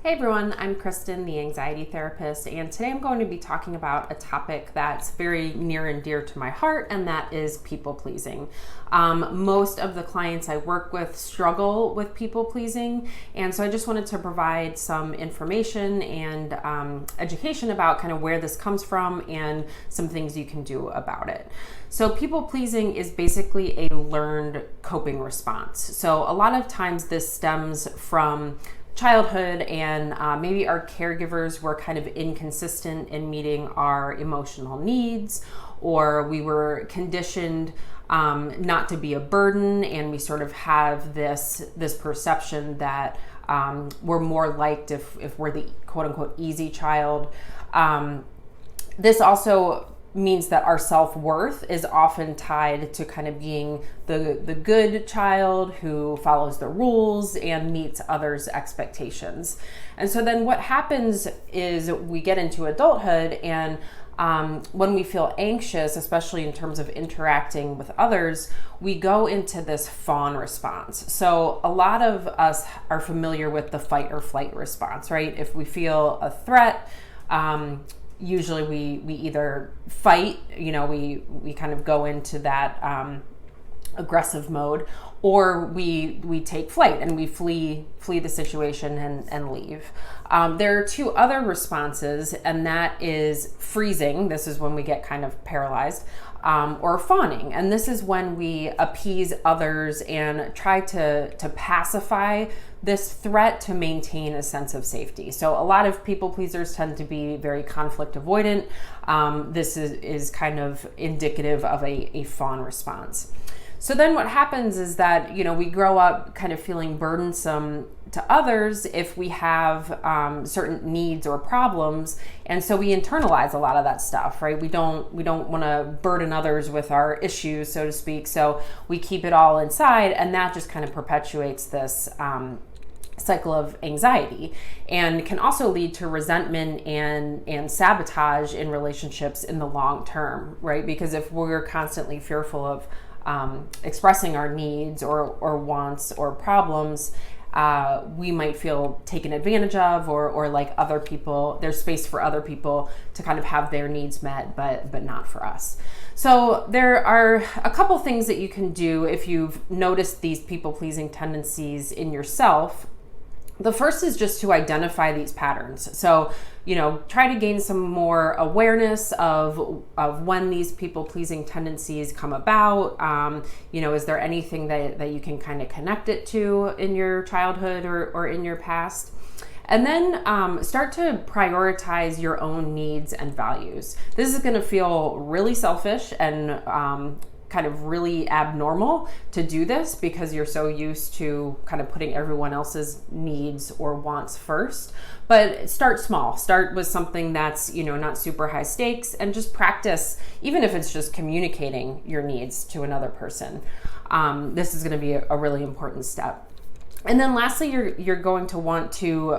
Hey everyone, I'm Kristen, the anxiety therapist, and today I'm going to be talking about a topic that's very near and dear to my heart, and that is people pleasing. Most of the clients I work with struggle with people pleasing, and so I just wanted to provide some information and education about kind of where this comes from and some things you can do about it. So people pleasing is basically a learned coping response. So a lot of times this stems from childhood, and maybe our caregivers were kind of inconsistent in meeting our emotional needs, or we were conditioned not to be a burden, and we sort of have this perception that we're more liked if we're the quote-unquote easy child. This also means that our self-worth is often tied to kind of being the good child who follows the rules and meets others' expectations. And so then what happens is we get into adulthood, and when we feel anxious, especially in terms of interacting with others, we go into this fawn response. So a lot of us are familiar with the fight or flight response, right? If we feel a threat, usually we either fight, we kind of go into that aggressive mode, or we take flight and we flee the situation and leave. There are two other responses, and that is freezing. This is when we get kind of paralyzed, or fawning. And this is when we appease others and try to pacify this threat to maintain a sense of safety. So a lot of people pleasers tend to be very conflict avoidant. This is kind of indicative of a fawn response. So then what happens is that, we grow up kind of feeling burdensome to others if we have certain needs or problems. And so we internalize a lot of that stuff, right? We don't want to burden others with our issues, so to speak. So we keep it all inside, and that just kind of perpetuates this cycle of anxiety, and can also lead to resentment and sabotage in relationships in the long term, right? Because if we're constantly fearful of expressing our needs or wants or problems, we might feel taken advantage of, or like other people, there's space for other people to kind of have their needs met, but not for us. So there are a couple things that you can do if you've noticed these people-pleasing tendencies in yourself. The first is just to identify these patterns. So, try to gain some more awareness of when these people-pleasing tendencies come about. Is there anything that you can kind of connect it to in your childhood or in your past? And then start to prioritize your own needs and values. This is going to feel really selfish and kind of really abnormal to do this, because you're so used to kind of putting everyone else's needs or wants first. But start small. Start with something that's, not super high stakes, and just practice, even if it's just communicating your needs to another person. This is going to be a really important step. And then lastly, you're going to want to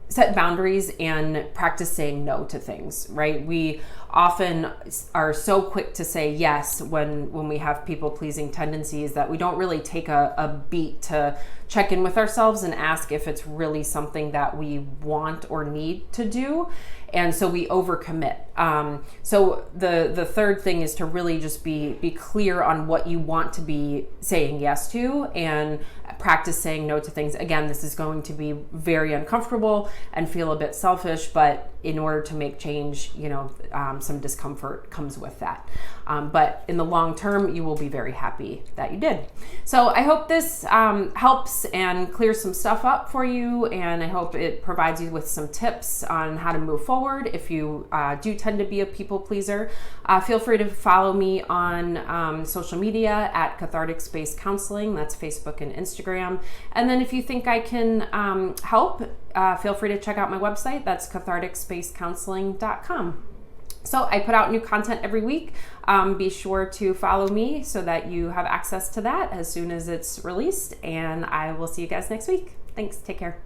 set boundaries and practice saying no to things, right? We often are so quick to say yes when we have people-pleasing tendencies that we don't really take a beat to check in with ourselves and ask if it's really something that we want or need to do. And so we overcommit. So the third thing is to really just be clear on what you want to be saying yes to, and practice saying no to things. Again, this is going to be very uncomfortable and feel a bit selfish, but in order to make change, some discomfort comes with that. But in the long term, you will be very happy that you did. So I hope this helps and clears some stuff up for you, and I hope it provides you with some tips on how to move forward. If you do tend to be a people pleaser, feel free to follow me on social media at Cathartic Space Counseling. That's Facebook and Instagram. And then if you think I can help, feel free to check out my website. That's catharticspacecounseling.com. So I put out new content every week. Be sure to follow me so that you have access to that as soon as it's released. And I will see you guys next week. Thanks. Take care.